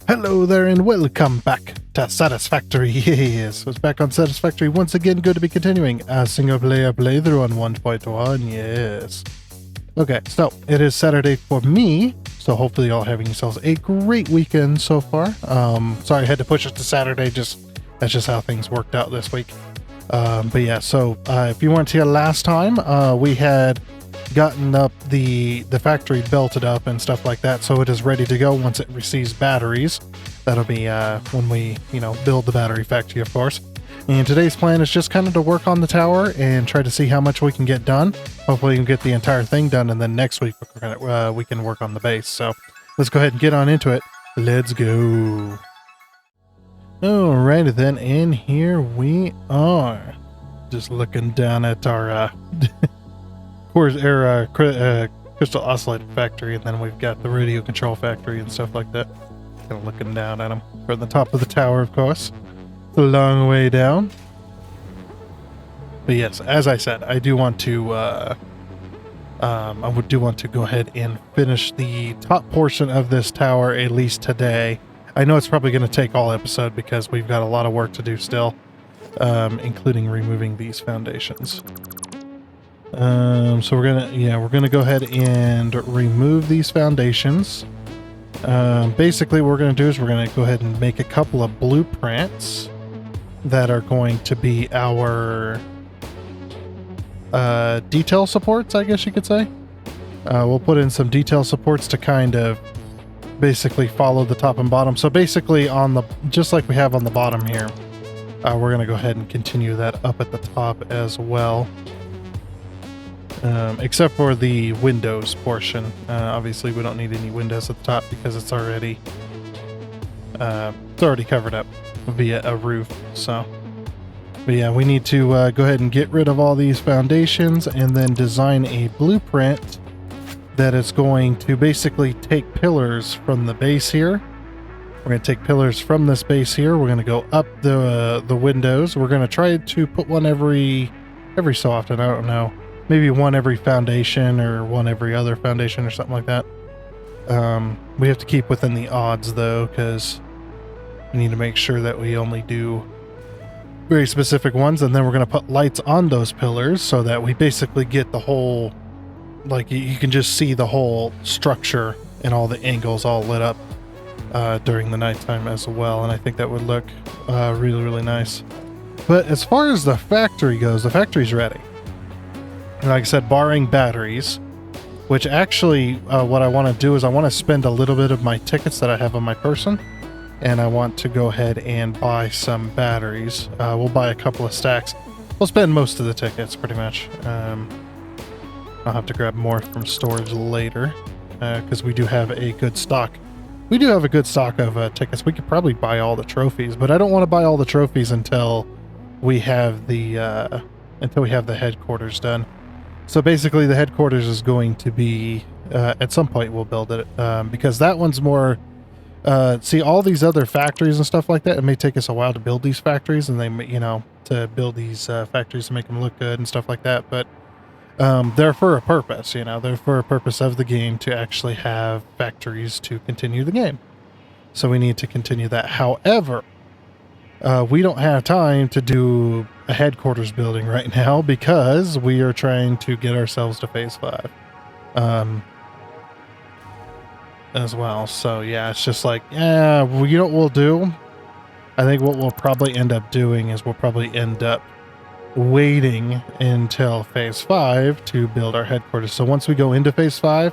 Hello there and welcome back to Satisfactory. Yes, it's back on Satisfactory once again. Good to be continuing a single player playthrough on 1.1. Yes. Okay, so it is Saturday for me, so hopefully y'all having yourselves a great weekend so far. Sorry I had to push it to Saturday, that's just how things worked out this week. But yeah, so if you weren't here last time, we had gotten up the factory belted up and stuff like that, so it is ready to go once it receives batteries. That'll be when we build the battery factory, of course. And today's plan is just kind of to work on the tower and try to see how much we can get done. Hopefully we can get the entire thing done, and then next week we can work on the base. So let's go ahead and get on into it. Let's go. Alrighty then, and here we are, just looking down at our crystal oscillator factory, and then we've got the radio control factory and stuff like that. Kind of looking down at them from the top of the tower, of course. It's a long way down. But yes, as I said, I do want to go ahead and finish the top portion of this tower at least today. I know it's probably going to take all episode because we've got a lot of work to do still, including removing these foundations. So we're gonna go ahead and remove these foundations. Basically what we're gonna do is we're gonna go ahead and make a couple of blueprints that are going to be our detail supports, I guess you could say. We'll put in some detail supports to kind of basically follow the top and bottom. So basically just like we have on the bottom here, we're gonna go ahead and continue that up at the top as well. Except for the windows portion. Obviously we don't need any windows at the top because it's already covered up via a roof. So, but yeah, we need to go ahead and get rid of all these foundations and then design a blueprint that is going to basically take pillars from the base here. We're going to take pillars from this base here. We're going to go up the windows. We're going to try to put one every so often. I don't know. Maybe one every foundation or one every other foundation or something like that. We have to keep within the odds though, because we need to make sure that we only do very specific ones. And then we're going to put lights on those pillars so that we basically get the whole, like you can just see the whole structure and all the angles all lit up during the nighttime as well. And I think that would look really, really nice. But as far as the factory goes, the factory's ready. Like I said, barring batteries, which actually what I want to do is I want to spend a little bit of my tickets that I have on my person, and I want to go ahead and buy some batteries. We'll buy a couple of stacks. We'll spend most of the tickets pretty much. I'll have to grab more from storage later because we do have a good stock. We do have a good stock of tickets. We could probably buy all the trophies, but I don't want to buy all the trophies until we have the headquarters done. So basically the headquarters is going to be, at some point we'll build it, because that one's more, see all these other factories and stuff like that, it may take us a while to build these factories and to build these factories to make them look good and stuff like that, but they're for a purpose, they're for a purpose of the game to actually have factories to continue the game. So we need to continue that. However, we don't have time to do a headquarters building right now because we are trying to get ourselves to phase 5 as well. So yeah, it's just like, yeah, well, you know what we'll do? I think what we'll probably end up doing is we'll probably end up waiting until phase 5 to build our headquarters. So once we go into phase 5,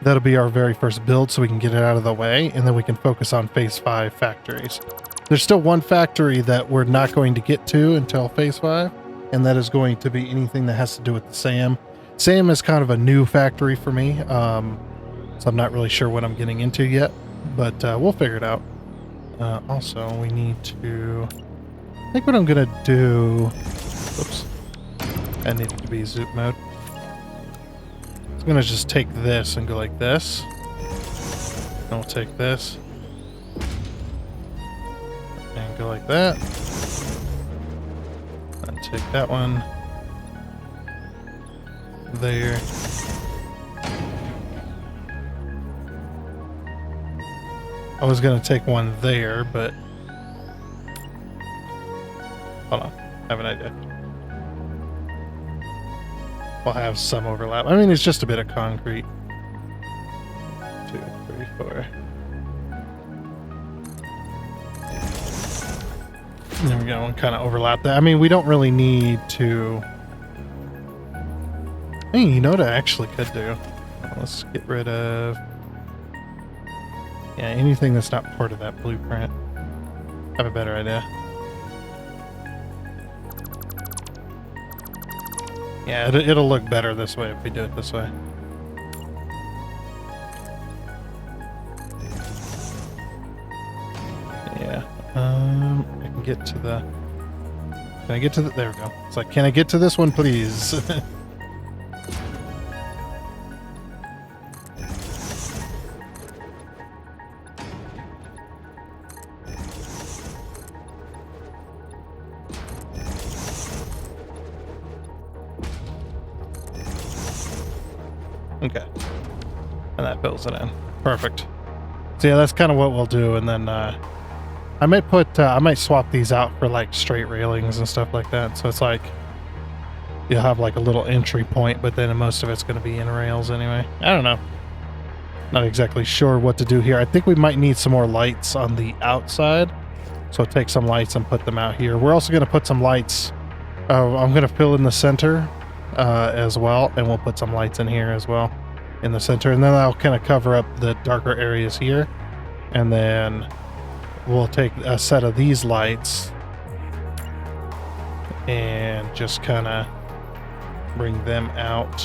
that'll be our very first build so we can get it out of the way, and then we can focus on phase 5 factories. There's still one factory that we're not going to get to until phase 5, and that is going to be anything that has to do with the SAM. SAM is kind of a new factory for me, so I'm not really sure what I'm getting into yet, but we'll figure it out. Also, we need to... I think what I'm going to do... Oops. That needed to be zoom mode. I'm going to just take this and go like this. And we'll take this. And go like that. And take that one. There. I was going to take one there, but... Hold on. I have an idea. We'll have some overlap. I mean, it's just a bit of concrete. 2, 3, 4. There we go. And kind of overlap that. I mean, we don't really need to... Hey, you know what I actually could do? Let's get rid of... Yeah, anything that's not part of that blueprint. I have a better idea. Yeah, it'll look better this way if we do it this way. Yeah. I can get to the... Can I get to the... There we go. It's like, can I get to this one, please? Okay. And that fills it in. Perfect. So yeah, that's kind of what we'll do, and then I might put I might swap these out for like straight railings and stuff like that. So it's like you'll have like a little entry point, but then most of it's going to be in rails anyway. I don't know. Not exactly sure what to do here. I think we might need some more lights on the outside. So take some lights and put them out here. We're also going to put some lights. I'm going to fill in the center as well, and we'll put some lights in here as well in the center, and then I'll kind of cover up the darker areas here, and then we'll take a set of these lights and just kind of bring them out.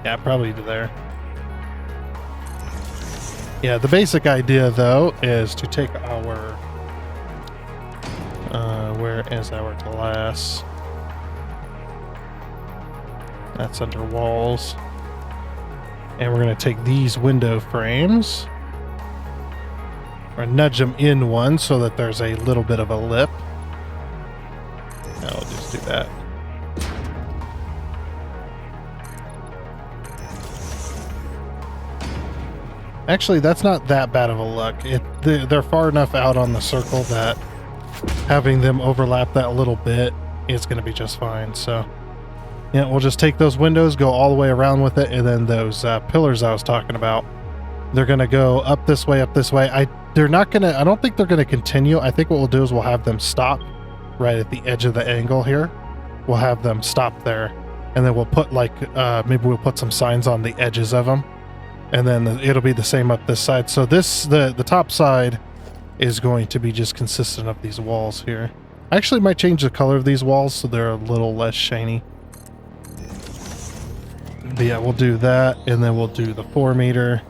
Yeah, probably to there. Yeah, the basic idea though is to take our where is our glass? That's under walls. And we're going to take these window frames. Or nudge them in one so that there's a little bit of a lip. I'll just do that. Actually, that's not that bad of a look. They're far enough out on the circle that having them overlap that little bit is going to be just fine. So, yeah, we'll just take those windows, go all the way around with it, and then those pillars I was talking about, they're going to go up this way, up this way. I don't think they're going to continue. I think what we'll do is we'll have them stop right at the edge of the angle here. We'll have them stop there, and then we'll put like, maybe we'll put some signs on the edges of them. And then it'll be the same up this side. So the top side is going to be just consistent of these walls here. I actually might change the color of these walls so they're a little less shiny. But yeah, we'll do that, and then we'll do the 4 meter.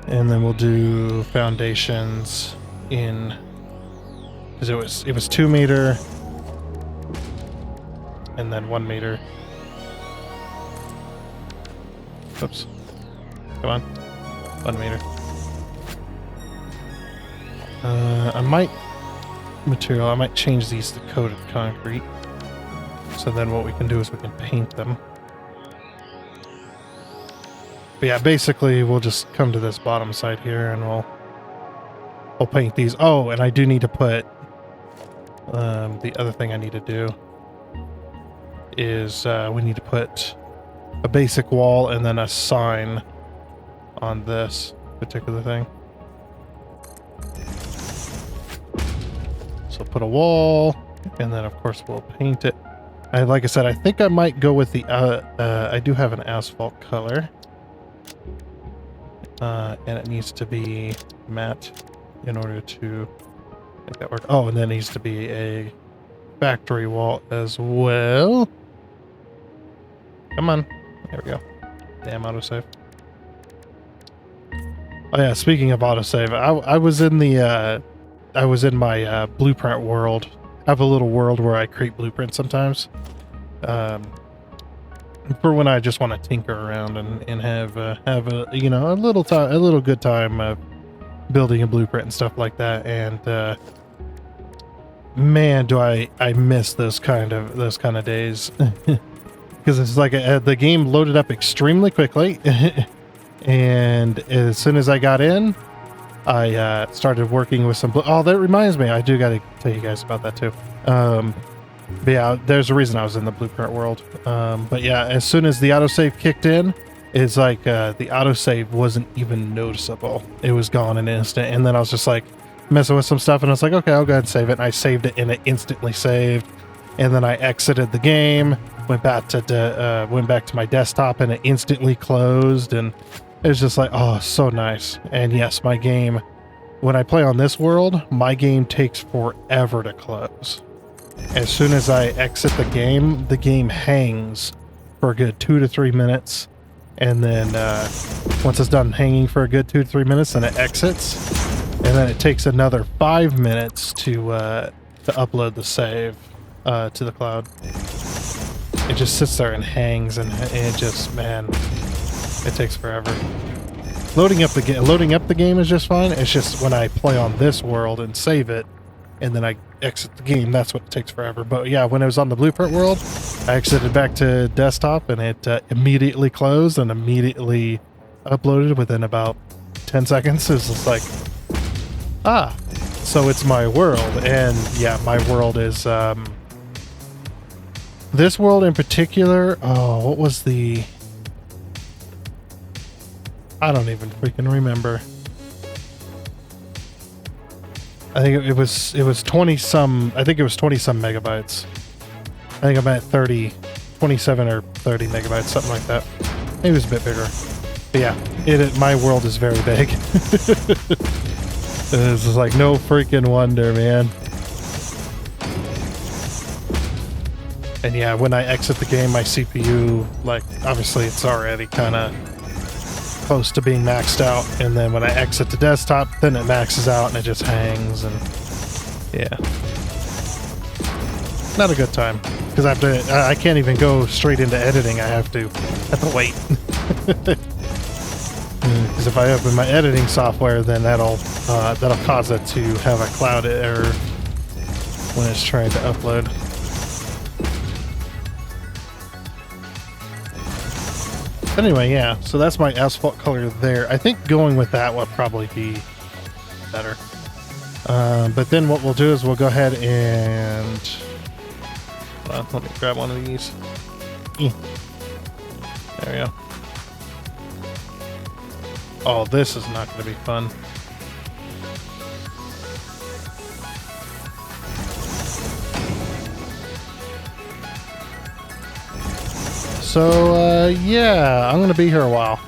And then we'll do foundations in, because it was 2 meter, and then 1 meter. Oops. Come on. 1 meter. I might change these to coated concrete. So then what we can do is we can paint them. But yeah, basically we'll just come to this bottom side here and we'll paint these. Oh, and I do need to put, the other thing I need to do is we need to put a basic wall and then a sign on this particular thing. So put a wall, and then of course we'll paint it. Like I said, I think I might go with the I do have an asphalt color, and it needs to be matte in order to make that work. Oh, and then it needs to be a factory wall as well. Come on. There we go. Damn autosave. Oh yeah, speaking of autosave, I was in the I was in my blueprint world. I have a little world where I create blueprints sometimes. For when I just want to tinker around and have a you know, a little good time building a blueprint and stuff like that. And man, do I miss those kind of days. Because it's like the game loaded up extremely quickly. And as soon as I got in, I started working with some... Oh, that reminds me. I do got to tell you guys about that too. But yeah, there's a reason I was in the blueprint world. But yeah, as soon as the autosave kicked in, it's like the autosave wasn't even noticeable. It was gone in an instant. And then I was just like messing with some stuff, and I was like, okay, I'll go ahead and save it. And I saved it, and it instantly saved. And then I exited the game, went back to my desktop, and it instantly closed. And it was just like, oh, so nice. And yes, my game, when I play on this world, my game takes forever to close. As soon as I exit the game hangs for a good 2 to 3 minutes. And then once it's done hanging for a good 2 to 3 minutes, then it exits. And then it takes another 5 minutes to upload the save to the cloud. It just sits there and hangs, and it just, man, it takes forever. Loading up the game is just fine. It's just when I play on this world and save it, and then I exit the game, that's what takes forever. But yeah, when it was on the blueprint world, I exited back to desktop, and it immediately closed and immediately uploaded within about 10 seconds. It's just like, so it's my world. And yeah, my world is this world in particular. Oh, what was the... I don't even freaking remember. I think it was 20 some. I think it was 20 some megabytes. I think I'm at 27 or 30 megabytes, something like that. Maybe it was a bit bigger. But yeah, my world is very big. This is like no freaking wonder, man. And yeah, when I exit the game, my CPU, like, obviously it's already kind of close to being maxed out, and then when I exit the desktop, then it maxes out and it just hangs, and yeah, not a good time, because I can't even go straight into editing. I have to wait. Because if I open my editing software, then that'll cause it to have a cloud error when it's trying to upload. Anyway, yeah, so that's my asphalt color there. I think going with that would probably be better. But then what we'll do is we'll go ahead and... let me grab one of these. There we go. Oh, this is not going to be fun. So, yeah, I'm going to be here a while.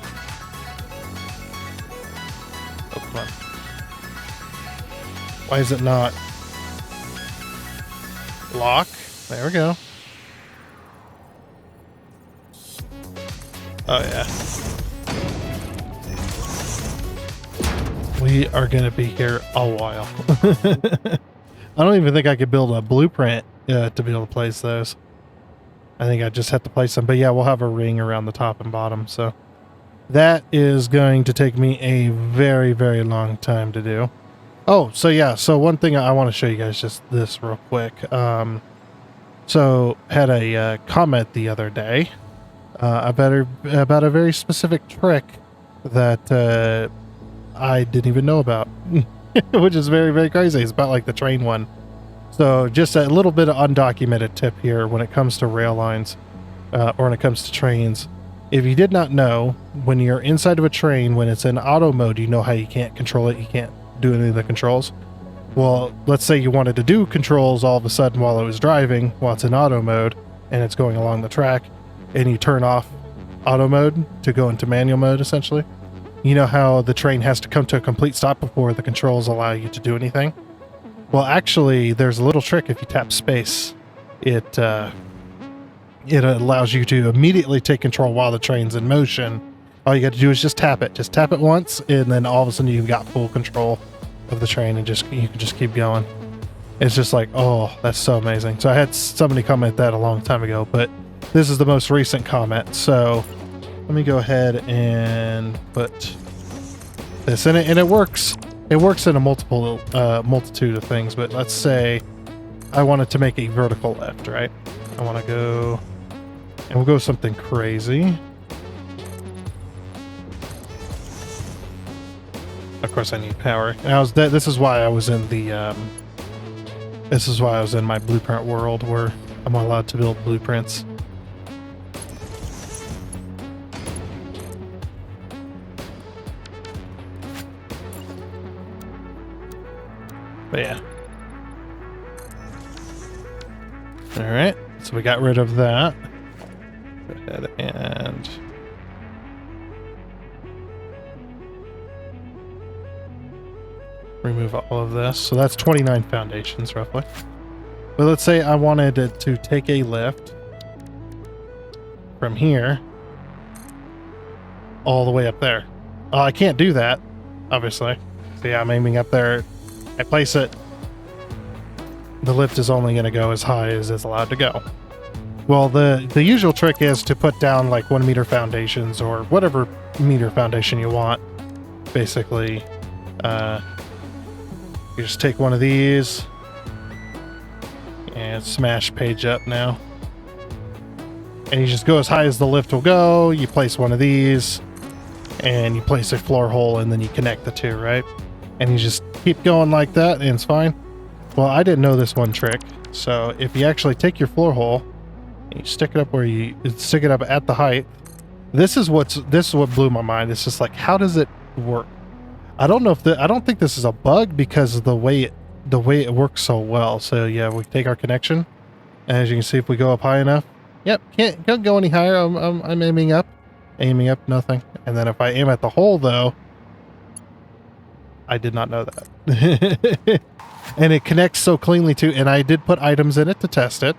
Oh, come on. Why is it not? Lock. There we go. Oh, yeah. We are going to be here a while. I don't even think I could build a blueprint to be able to place those. I think I just have to place them. But yeah, we'll have a ring around the top and bottom. So that is going to take me a very, very long time to do. Oh, so yeah. So one thing I want to show you guys, just this real quick. So had a comment the other day about a very specific trick that I didn't even know about, which is very, very crazy. It's about like the train one. So just a little bit of undocumented tip here when it comes to rail lines, or when it comes to trains. If you did not know, when you're inside of a train, when it's in auto mode, you know how you can't control it. You can't do any of the controls. Well, let's say you wanted to do controls all of a sudden while it was driving, while it's in auto mode, and it's going along the track, and you turn off auto mode to go into manual mode, essentially. You know how the train has to come to a complete stop before the controls allow you to do anything? Well, actually, there's a little trick. If you tap space, it allows you to immediately take control while the train's in motion. All you got to do is just tap it. Just tap it once, and then all of a sudden you've got full control of the train, and you can just keep going. It's just like, oh, that's so amazing. So I had somebody comment that a long time ago, but this is the most recent comment. So let me go ahead and put this in it, and it works. It works in a multitude of things, but let's say I wanted to make a vertical lift, right? I want to go, and we'll go something crazy. Of course, I need power. And this is why I was in the. This is why I was in my blueprint world, where I'm allowed to build blueprints. But yeah. All right, so we got rid of that. Go ahead and remove all of this. So that's 29 foundations roughly. But let's say I wanted it to take a lift from here all the way up there. I can't do that, obviously. So yeah, I'm aiming up there. I place it. The lift is only going to go as high as it's allowed to go. Well, the usual trick is to put down like 1 meter foundations or whatever meter foundation you want. Basically, you just take one of these and smash page up now. And you just go as high as the lift will go. You place one of these and you place a floor hole and then you connect the two, right? And you just keep going like that and it's fine. Well, I didn't know this one trick. So if you actually take your floor hole and you stick it up where you stick it up at the height, this is what blew my mind. It's just like, how does it work? I don't know if I don't think this is a bug because of the way it works so well. So yeah, we take our connection, and as you can see, if we go up high enough, yep, can't go any higher. I'm aiming up, nothing. And then if I aim at the hole though, I did not know that. And it connects so cleanly too. And I did put items in it to test it.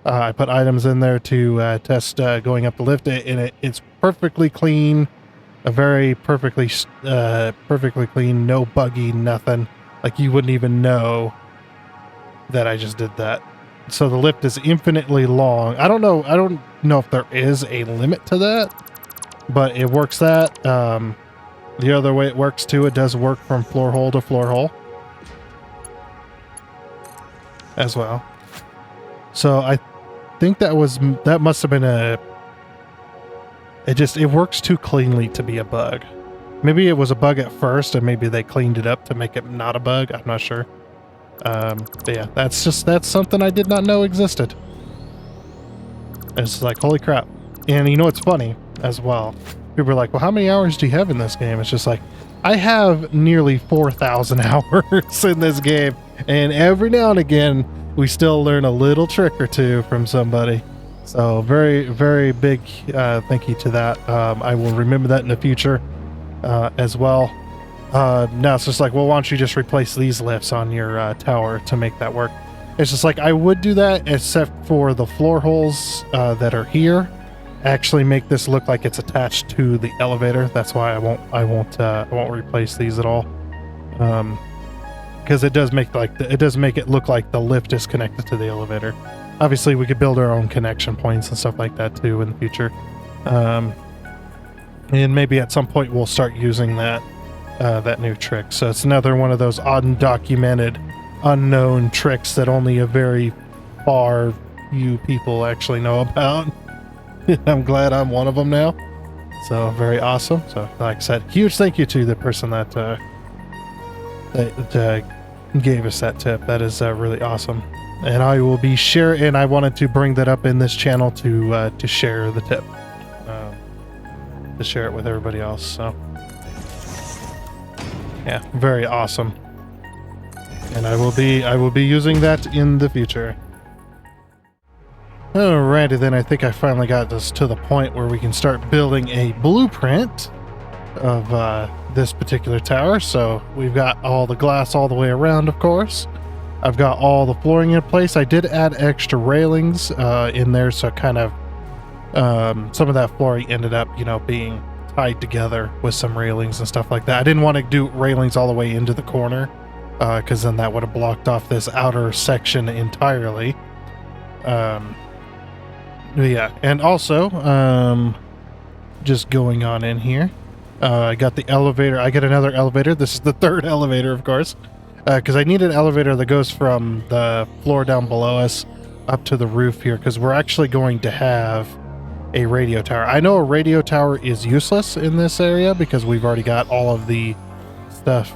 I put items in there to test going up the lift, and it's perfectly clean. A very perfectly clean, no buggy, nothing. Like you wouldn't even know that I just did that. So the lift is infinitely long. I don't know if there is a limit to that, but it works that. The other way it works too, it does work from floor hole to floor hole as well. So I think that must have been it works too cleanly to be a bug. Maybe it was a bug at first and maybe they cleaned it up to make it not a bug. I'm not sure. But yeah, that's something I did not know existed. It's like, holy crap. And you know what's funny as well? People are like, well, how many hours do you have in this game? It's just like, I have nearly 4,000 hours in this game. And every now and again, we still learn a little trick or two from somebody. So very, very big thank you to that. I will remember that in the future as well. Now it's just like, well, why don't you just replace these lifts on your tower to make that work? It's just like, I would do that except for the floor holes that are here. Actually make this look like it's attached to the elevator. That's why I won't replace these at all. Because it does make it look like the lift is connected to the elevator. Obviously, we could build our own connection points and stuff like that too in the future. And maybe at some point we'll start using that new trick. So it's another one of those undocumented, unknown tricks that only a very few people actually know about. I'm glad I'm one of them now. So very awesome. So like I said, huge thank you to the person that gave us that tip. That is really awesome. And I will be and I wanted to bring that up in this channel to share the tip, to share it with everybody else. So yeah, very awesome. And I will be using that in the future. Alrighty then, I think I finally got this to the point where we can start building a blueprint of this particular tower. So we've got all the glass all the way around, of course. I've got all the flooring in place. I did add extra railings in there, so kind of some of that flooring ended up, being tied together with some railings and stuff like that. I didn't want to do railings all the way into the corner because then that would have blocked off this outer section entirely. Yeah, and also just going on in here, I got the elevator. I got another elevator. This is the third elevator, of course. because I need an elevator that goes from the floor down below us up to the roof here, because we're actually going to have a radio tower. I know a radio tower is useless in this area because we've already got all of the stuff.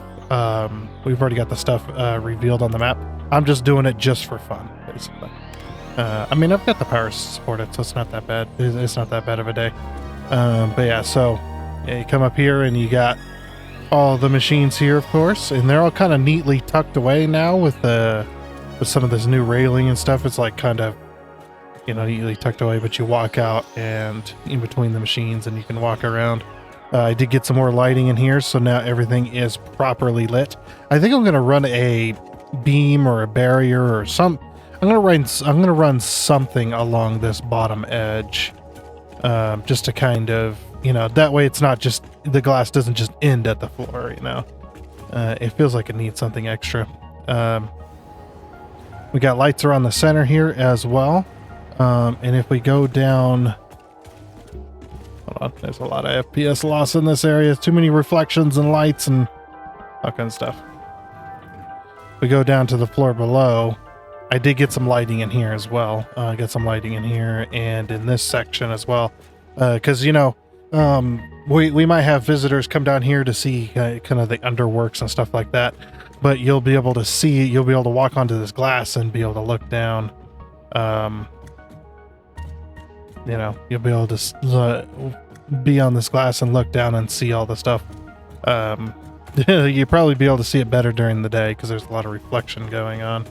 We've already got the stuff revealed on the map. I'm just doing it just for fun, basically. I mean, I've got the power to support it, so it's not that bad. It's not that bad of a day. But yeah, so yeah, you come up here and you got all the machines here, of course, and they're all kind of neatly tucked away now with some of this new railing and stuff. It's like kind of, you know, neatly tucked away, but you walk out and in between the machines and you can walk around. I did get some more lighting in here, so now everything is properly lit. I think I'm going to run a beam or a barrier or some. I'm going to run something along this bottom edge, just to kind of, you know, that way it's not just, the glass doesn't just end at the floor, you know. It feels like it needs something extra. We got lights around the center here as well. And if we go down, hold on, there's a lot of FPS loss in this area. Too many reflections and lights and all kinds of stuff. We go down to the floor below. I did get some lighting in here as well. I got some lighting in here and in this section as well. Because, you know, we might have visitors come down here to see kind of the underworks and stuff like that. But you'll be able to see, you'll be able to walk onto this glass and be able to look down. You know, you'll be able to be on this glass and look down and see all the stuff. You'll probably be able to see it better during the day because there's a lot of reflection going on.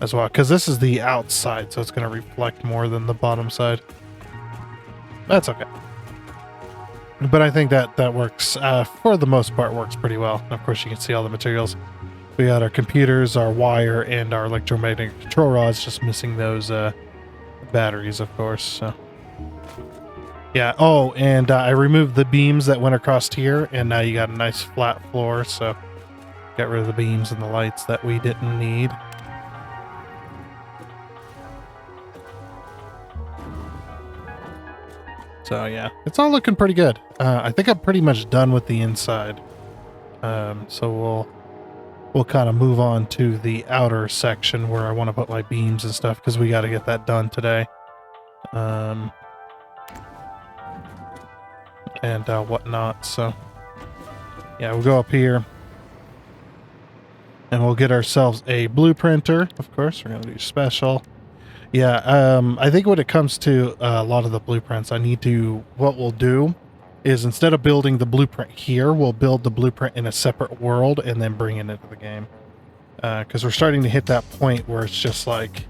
As well, because this is the outside, so it's going to reflect more than the bottom side. That's okay. But I think that works, for the most part, works pretty well. And of course, you can see all the materials. We got our computers, our wire, and our electromagnetic control rods, just missing those batteries, of course. So. Yeah, oh, and I removed the beams that went across here, and now you got a nice flat floor, so got rid of the beams and the lights that we didn't need. So yeah, it's all looking pretty good. I think I'm pretty much done with the inside. So we'll kind of move on to the outer section where I want to put my beams and stuff because we got to get that done today. And whatnot. So yeah, we'll go up here and we'll get ourselves a blueprinter. Of course, we're going to do special. Yeah, I think when it comes to a lot of the blueprints, what we'll do is instead of building the blueprint here, we'll build the blueprint in a separate world and then bring it into the game. Because we're starting to hit that point where it's just like,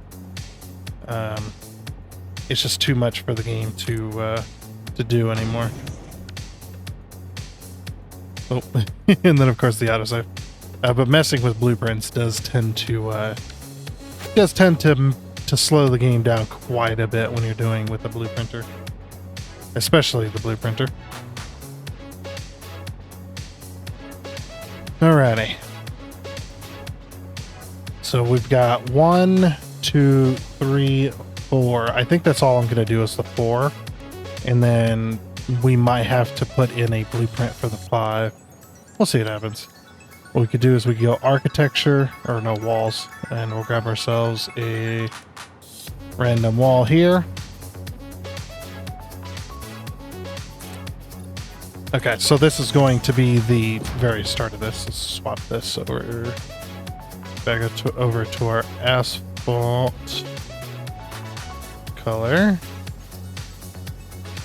it's just too much for the game to do anymore. Oh, and then of course the autosave. But messing with blueprints does tend to slow the game down quite a bit when you're doing with the blueprinter, especially the blueprinter. Alrighty. So we've got 1, 2, 3, 4. I think that's all I'm going to do is the 4. And then we might have to put in a blueprint for the 5. We'll see what happens. What we could do is we could go architecture, or no, walls, and we'll grab ourselves a random wall here. Okay, so this is going to be the very start of this. Let's swap this over back over to our asphalt color.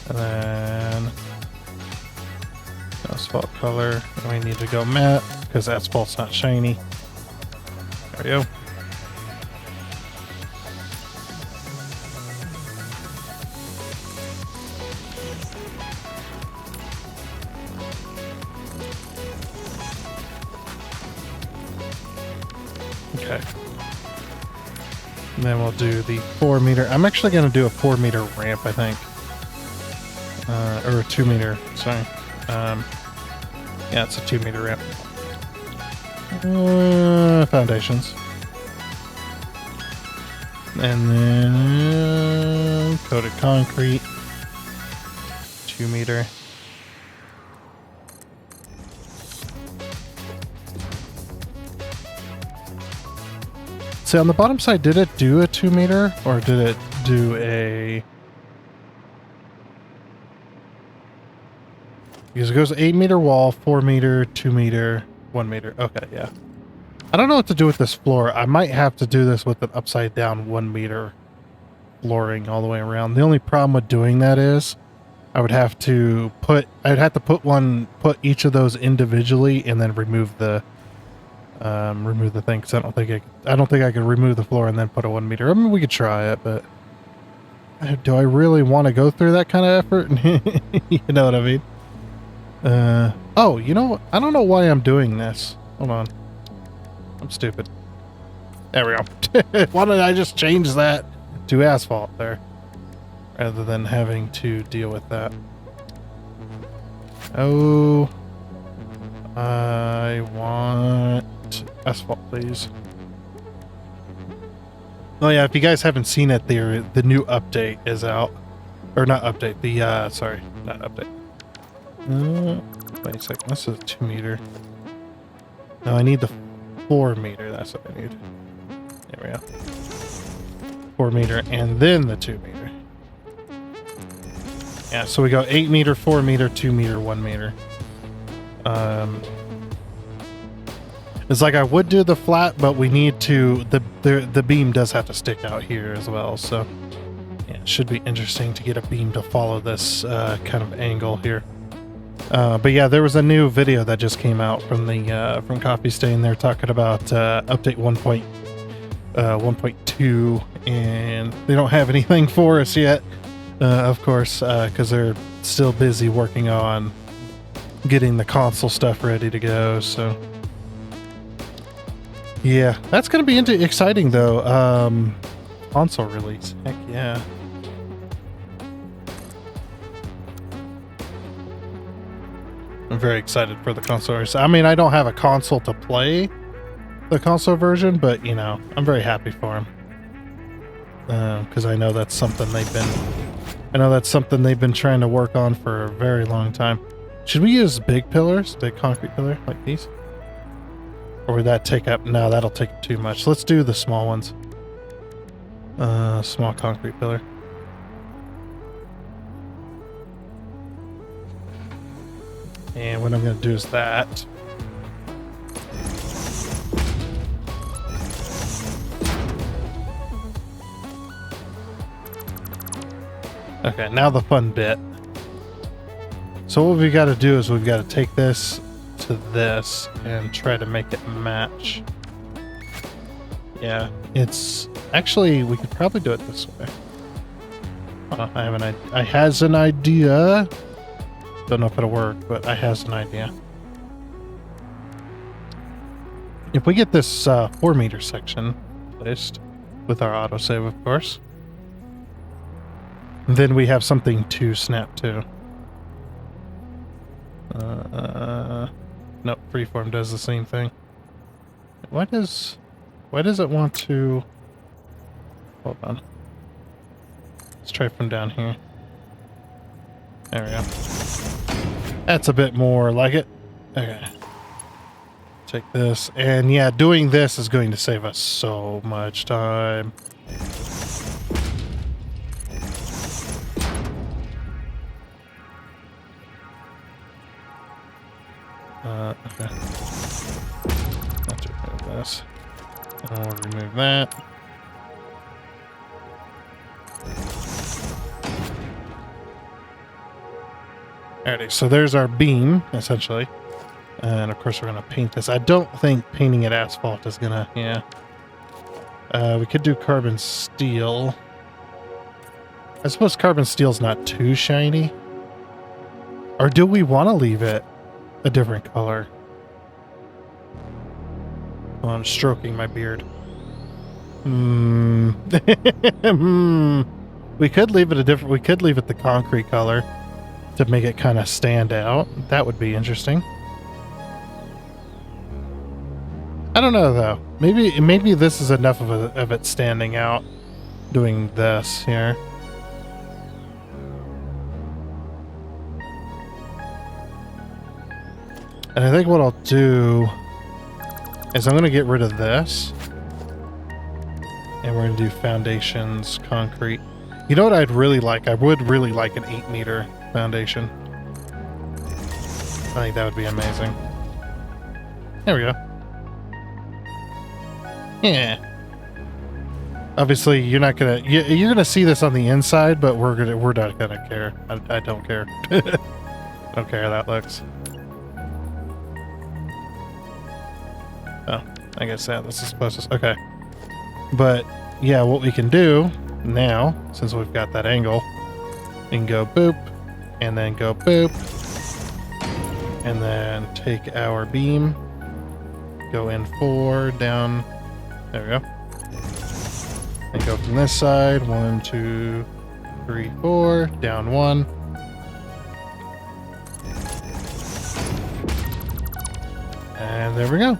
And then asphalt color. And we need to go matte because asphalt's not shiny. There we go. Okay. And then we'll do the 4 meter. I'm actually going to do a 4 meter ramp, I think. Or a 2 meter, sorry. Yeah, it's a 2 meter ramp. Foundations. And then coated concrete. 2 meter. See, on the bottom side, did it do a 2 meter or did it do a... Because it goes 8 meter wall, 4 meter, 2 meter, 1 meter. Okay, yeah. I don't know what to do with this floor. I might have to do this with an upside down 1 meter flooring all the way around. The only problem with doing that is I'd have to put each of those individually and then remove the thing, because I don't think I could remove the floor and then put a 1 meter. I mean, we could try it, but do I really want to go through that kind of effort? You know what I mean? Oh, you know, I don't know why I'm doing this. Hold on. I'm stupid. There we go. Why don't I just change that to asphalt there, rather than having to deal with that? Oh, I want asphalt, please. Oh yeah, if you guys haven't seen it, the new update is out. Or not update, the, sorry, not update. Wait a second, this is a 2 meter. No, I need the 4 meter, that's what I need. There we go. 4 meter, and then the 2 meter. Yeah, so we go 8 meter, 4 meter, 2 meter, 1 meter. It's like I would do the flat, but we need to, the beam does have to stick out here as well, so yeah, it should be interesting to get a beam to follow this kind of angle here. But yeah, there was a new video that just came out from the from Coffee Stain. They're talking about update 1.2, and they don't have anything for us yet, of course, because they're still busy working on getting the console stuff ready to go. So yeah, that's going to be exciting though. Console release, heck yeah. I'm very excited for the console. I mean, I don't have a console to play the console version, but you know, I'm very happy for him, because I know that's something they've been trying to work on for a very long time. Should we use big pillars, big concrete pillar like these, or would that take up? No, that'll take too much. Let's do the small ones. Small concrete pillar. And what I'm going to do is that. Okay, now the fun bit. So what we've got to do is we've got to take this to this and try to make it match. Yeah, it's actually, we could probably do it this way. I has an idea. Don't know if it'll work, but I has an idea. If we get this 4 meter section placed with our autosave, of course, then we have something to snap to. Nope, freeform does the same thing. Why does it want to? Hold on. Let's try from down here. There we go. That's a bit more like it. Okay. Take this. And yeah, doing this is going to save us so much time. Okay. Let's remove this. And we'll remove that. Alrighty, so there's our beam, essentially. And of course we're going to paint this. I don't think painting it asphalt is going to, yeah. We could do carbon steel. I suppose carbon steel's not too shiny. Or do we want to leave it a different color? Oh, I'm stroking my beard. We could leave it we could leave it the concrete color to make it kind of stand out. That would be interesting. I don't know though. Maybe this is enough of it standing out doing this here. And I think what I'll do is I'm going to get rid of this. And we're going to do foundations, concrete. You know what I'd really like? I would really like an 8-meter foundation. I think that would be amazing. There we go. Yeah. Obviously, you're not gonna you're gonna see this on the inside, but we're not gonna care. I don't care. Don't care how that looks. Oh, I guess this is supposed to. Okay. But yeah, what we can do now, since we've got that angle, we can go boop, and then go boop, and then take our beam, go in 4, down, there we go, and go from this side, 1, 2, 3, 4, down 1. And there we go.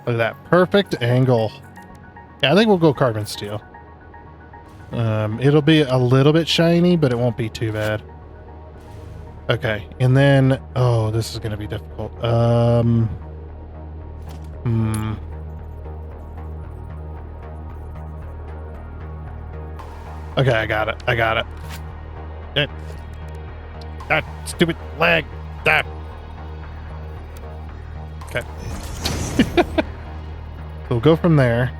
Look at that perfect angle. Yeah, I think we'll go carbon steel. It'll be a little bit shiny, but it won't be too bad. Okay, and then, oh, this is going to be difficult. Okay, I got it. I got it. That stupid lag. That. Okay. We'll go from there.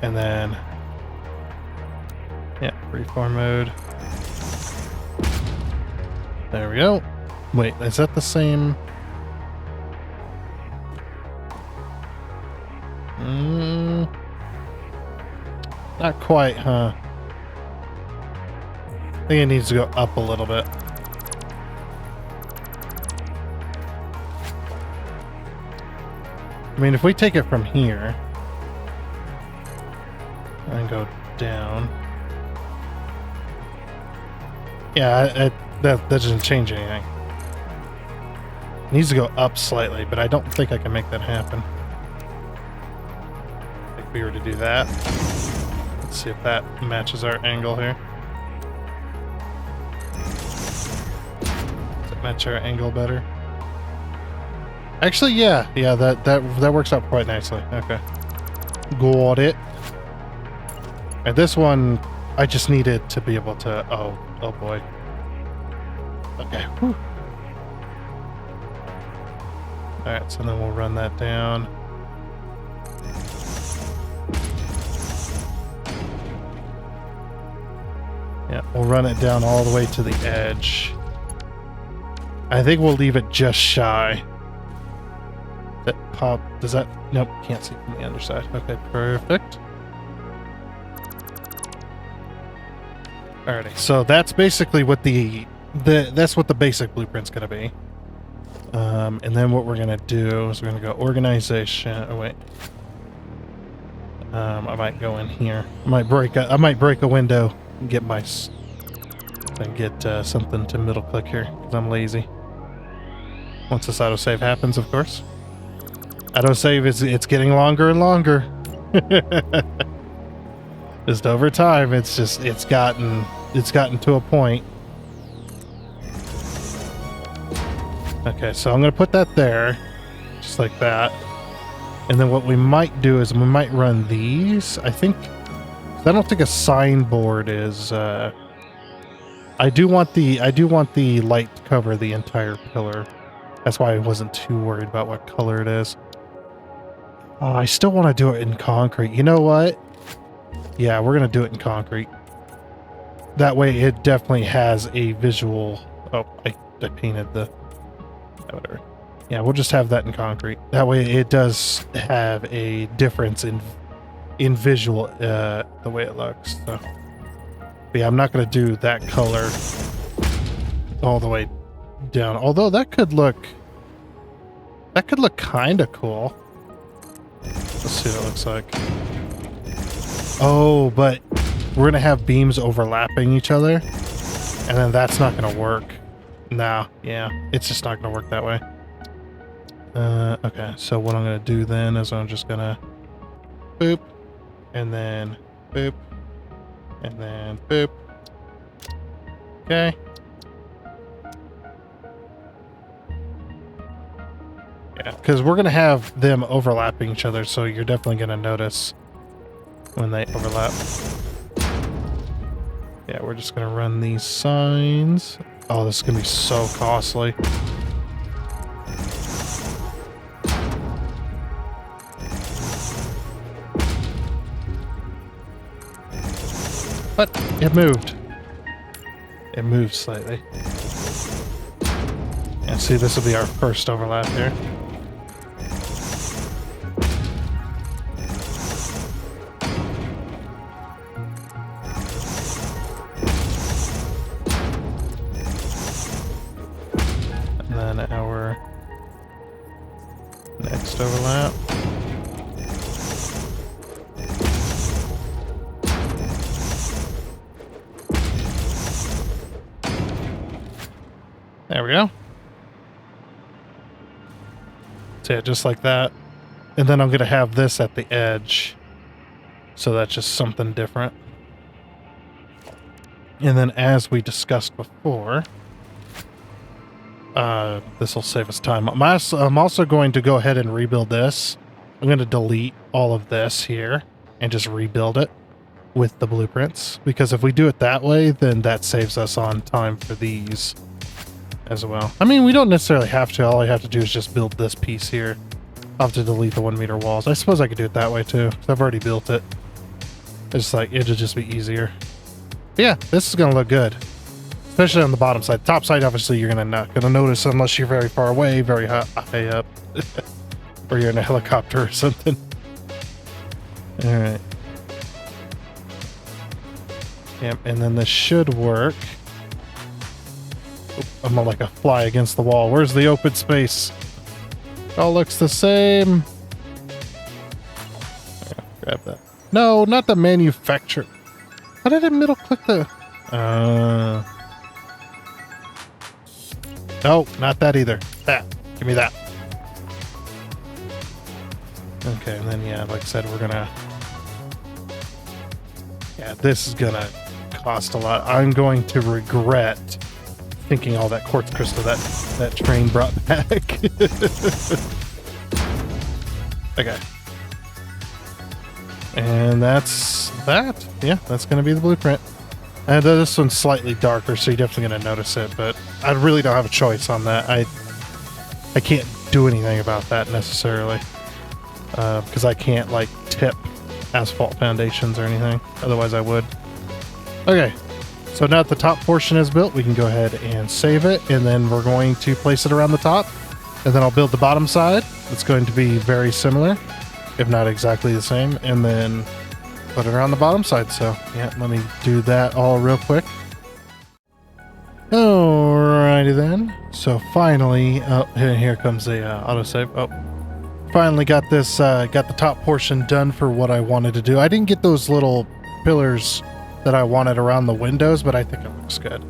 And then, yeah, freeform mode. There we go. Wait, is that the same? Not quite, huh? I think it needs to go up a little bit. I mean, if we take it from here and go down, yeah, that doesn't change anything. It needs to go up slightly, but I don't think I can make that happen. If we were to do that, let's see if that matches our angle here. Does it match our angle better? Actually, yeah, that works out quite nicely. Okay, got it. And this one, I just needed to be able to. Oh boy. Okay. Whew. All right, so then we'll run that down. Yeah, we'll run it down all the way to the edge. I think we'll leave it just shy. That pop, does that, nope, can't see from the underside. Okay, perfect. Alrighty, so that's basically what that's what the basic blueprint's gonna be. And then what we're gonna do is we're gonna go organization. Oh wait, I might go in here. I might break a window and get something to middle click here because I'm lazy. Once this autosave happens, of course. Autosave it's getting longer and longer. Just over time, it's gotten to a point. Okay, so I'm gonna put that there, just like that. And then what we might do is we might run these. I don't think a signboard is. I do want the light to cover the entire pillar. That's why I wasn't too worried about what color it is. I still want to do it in concrete. You know what? Yeah, we're going to do it in concrete. That way it definitely has a visual... Oh, I painted the... Whatever. Yeah, we'll just have that in concrete. That way it does have a difference in visual, the way it looks. So. But yeah, I'm not going to do that color all the way down. Although that could look kind of cool. Let's see what it looks like. Oh, but we're going to have beams overlapping each other. And then that's not going to work. No, yeah. It's just not going to work that way. Okay, so what I'm going to do then is I'm just going to boop. And then boop. And then boop. Okay. Yeah, because we're going to have them overlapping each other, so you're definitely going to notice when they overlap. Yeah, we're just gonna run these signs. Oh, this is gonna be so costly. But it moved. It moved slightly. And see, this will be our first overlap here. And then our next overlap. There we go. So yeah, just like that. And then I'm going to have this at the edge. So that's just something different. And then as we discussed before, this will save us time. I'm also going to go ahead and rebuild this. I'm going to delete all of this here and just rebuild it with the blueprints. Because if we do it that way, then that saves us on time for these as well. I mean, we don't necessarily have to. All I have to do is just build this piece here. I'll have to delete the 1 meter walls. I suppose I could do it that way too, because I've already built it. It's like, it'll just be easier. But yeah, this is going to look good. Especially on the bottom side. The top side, obviously, you're not going to notice unless you're very far away, very high up. Or you're in a helicopter or something. Alright. Yep, and then this should work. I'm like a fly against the wall. Where's the open space? It all looks the same. Yeah, grab that. No, not the manufacturer. How did I middle click the... No, not that either. That. Give me that. Okay, and then, yeah, like I said, we're gonna... Yeah, this is gonna cost a lot. I'm going to regret thinking all that quartz crystal that train brought back. Okay. And that's that. Yeah, that's going to be the blueprint. And this one's slightly darker, so you're definitely going to notice it, but I really don't have a choice on that. I can't do anything about that necessarily. Because I can't, like, tip asphalt foundations or anything. Otherwise I would. Okay. So now that the top portion is built, we can go ahead and save it, and then we're going to place it around the top, and then I'll build the bottom side. It's going to be very similar, if not exactly the same, and then put it around the bottom side. So yeah, let me do that all real quick. Alrighty then. So finally, here comes the autosave. Oh, finally got this, got the top portion done for what I wanted to do. I didn't get those little pillars that I wanted around the windows, but I think it looks good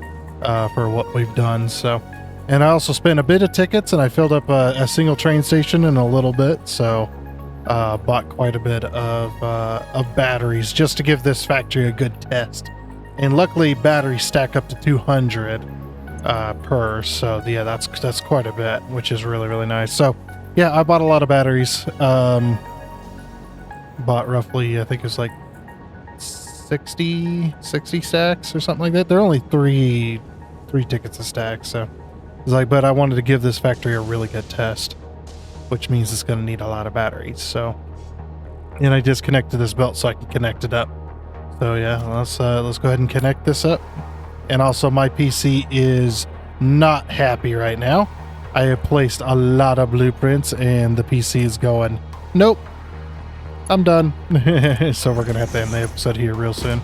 for what we've done. So, and I also spent a bit of tickets, and I filled up a single train station in a little bit. So, bought quite a bit of batteries just to give this factory a good test. And luckily, batteries stack up to 200 per. So yeah, that's quite a bit, which is really, really nice. So yeah, I bought a lot of batteries. Bought roughly, I think it was like 60 stacks or something like that. They're only three tickets a stack, so it's like, but I wanted to give this factory a really good test, which means it's going to need a lot of batteries. So, and I disconnected this belt so I can connect it up. So yeah, let's go ahead and connect this up. And also, my PC is not happy right now. I have placed a lot of blueprints, and the PC is going, nope, I'm done. So we're gonna have to end the episode here real soon.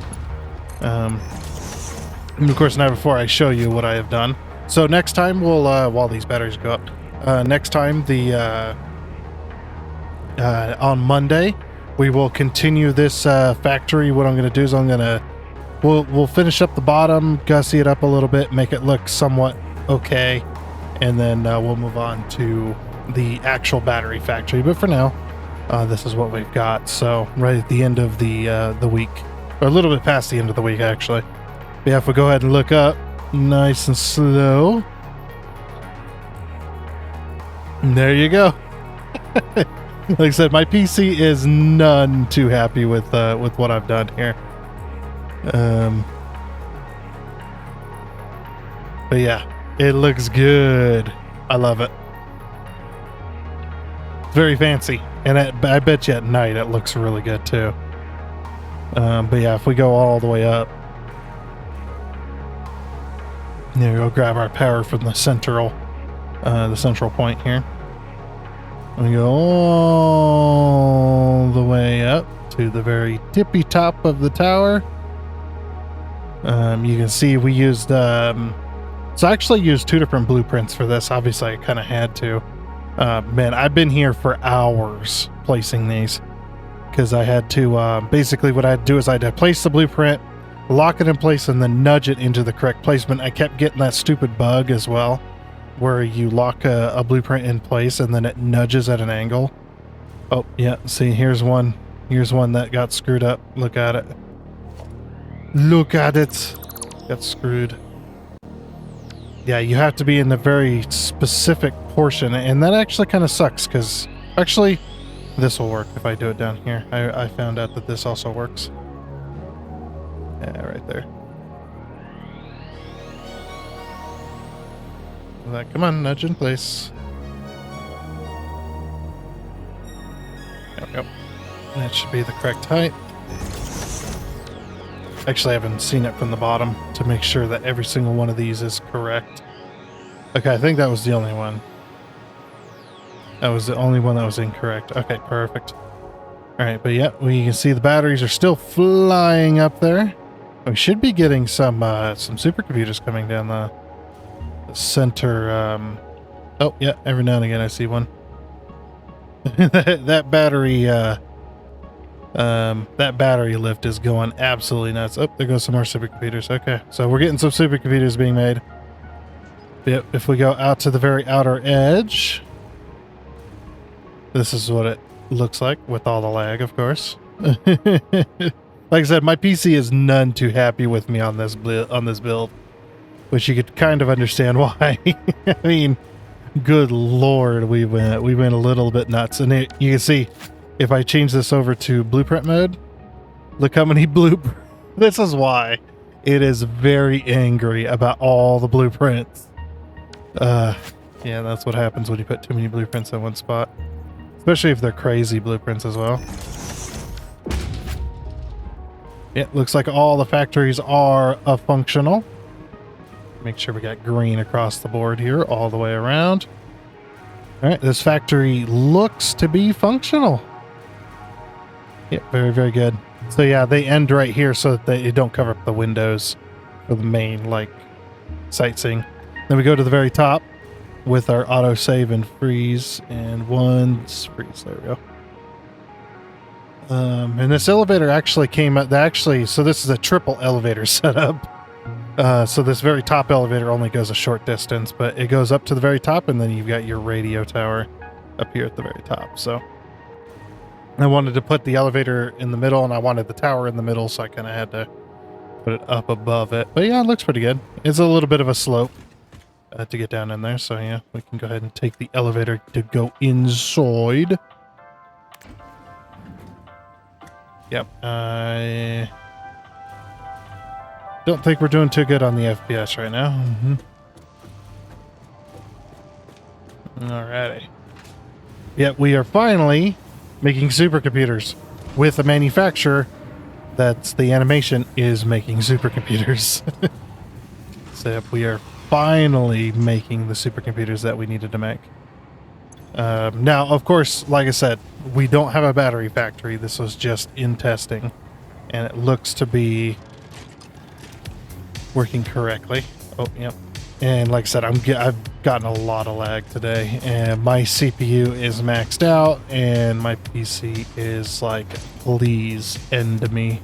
And of course, now before I show you what I have done, so next time we'll while these batteries go up, next time on Monday we will continue this factory. What I'm gonna do is we'll finish up the bottom, gussy it up a little bit, make it look somewhat okay, and then we'll move on to the actual battery factory. But for now, this is what we've got. So right at the end of the week, or a little bit past the end of the week, actually. But yeah, if we go ahead and look up nice and slow, and there you go. Like I said, my PC is none too happy with what I've done here. But yeah, it looks good. I love it. It's very fancy, and I bet you at night it looks really good too. But yeah, if we go all the way up, there we go. Grab our power from the central point here. We go all the way up to the very tippy top of the tower. You can see we used so I actually used 2 different blueprints for this. Obviously I kind of had to. Man, I've been here for hours placing these because I had to basically what I'd do is I'd place the blueprint, lock it in place, and then nudge it into the correct placement. I kept getting that stupid bug as well where you lock a blueprint in place and then it nudges at an angle. Oh yeah, see, here's one that got screwed up. Look at it. Look at it. Got screwed. Yeah, you have to be in the very specific portion, and that actually kind of sucks because actually this will work if I do it down here. I found out that this also works. Yeah, right there. Come on, nudge in place. There we go. That should be the correct height. Actually, I haven't seen it from the bottom to make sure that every single one of these is correct. Okay, I think that was the only one. That was the only one that was incorrect. Okay, perfect. Alright, but yeah, we can see the batteries are still flying up there. We should be getting some supercomputers coming down the center. Oh, yeah, every now and again I see one. That battery lift is going absolutely nuts. Oh, there goes some more supercomputers. Okay, so we're getting some supercomputers being made. Yep, if we go out to the very outer edge, this is what it looks like with all the lag, of course. Like I said, my PC is none too happy with me on this build, which you could kind of understand why. I mean, good lord, we went a little bit nuts, and you can see if I change this over to blueprint mode, look how many blueprints. This is why it is very angry about all the blueprints. Yeah, that's what happens when you put too many blueprints in one spot, especially if they're crazy blueprints as well. Yeah, looks like all the factories are functional. Make sure we got green across the board here all the way around. All right, this factory looks to be functional. Yeah, very, very good. So yeah, they end right here so that they don't cover up the windows for the main, like, sightseeing. Then we go to the very top with our auto save and freeze, and freeze. There we go. And this elevator actually came up. So this is a triple elevator setup. So this very top elevator only goes a short distance, but it goes up to the very top, and then you've got your radio tower up here at the very top. So I wanted to put the elevator in the middle, and I wanted the tower in the middle, so I kind of had to put it up above it. But yeah, it looks pretty good. It's a little bit of a slope to get down in there, so yeah, we can go ahead and take the elevator to go inside. Yep, I don't think we're doing too good on the FPS right now. Alrighty. Yep, we are finally making supercomputers with a manufacturer that's the animation is making supercomputers. So yep, we are finally making the supercomputers that we needed to make. Now, of course, like I said, we don't have a battery factory. This was just in testing, and it looks to be working correctly. Oh, yep. And like I said, I've gotten a lot of lag today, and my CPU is maxed out, and my PC is like, please end me.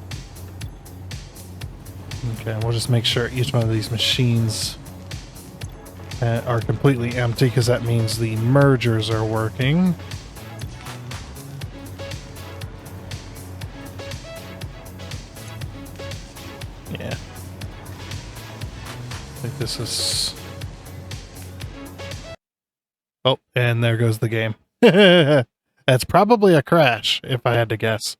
Okay, we'll just make sure each one of these machines are completely empty, because that means the mergers are working. Yeah. I think this is... Oh, and there goes the game. That's probably a crash, if I had to guess.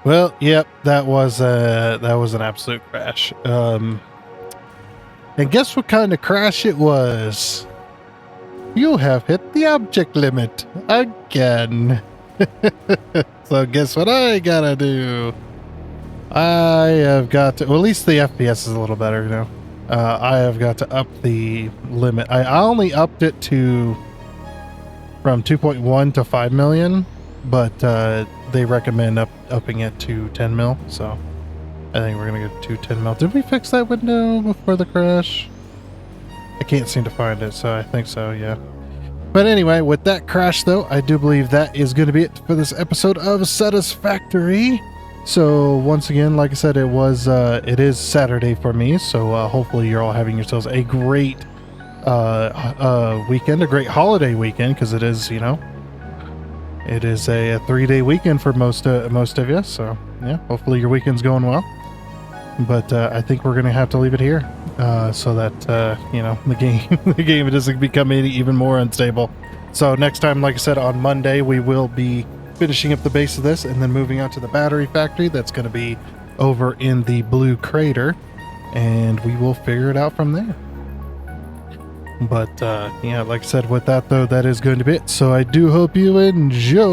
Well, yep, that was an absolute crash. And guess what kind of crash it was? You have hit the object limit again. So guess what I gotta do? I have got to, well, at least the FPS is a little better now. I have got to up the limit. I only upped it to from 2.1 to 5 million, but they recommend upping it to 10 mil. So I think we're gonna go to 10 mil. Did we fix that window before the crash? I can't seem to find it, so I think so, yeah. But anyway, with that crash though, I do believe that is going to be it for this episode of Satisfactory. So once again, like I said, it is Saturday for me, so hopefully you're all having yourselves a great weekend, a great holiday weekend, because it is, you know, it is a 3-day weekend for most of you. So yeah, hopefully your weekend's going well. But I think we're gonna have to leave it here, so that you know, the game doesn't become even more unstable. So next time, like I said, on Monday, we will be finishing up the base of this and then moving on to the battery factory. That's going to be over in the blue crater, and we will figure it out from there. But yeah, like I said, with that though, that is going to be it. So I do hope you enjoyed.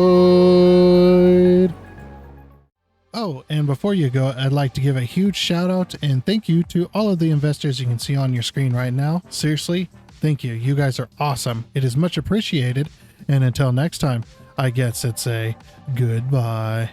Oh, and before you go, I'd like to give a huge shout out and thank you to all of the investors you can see on your screen right now. Seriously, thank you. You guys are awesome. It is much appreciated. And until next time, I guess it's a goodbye.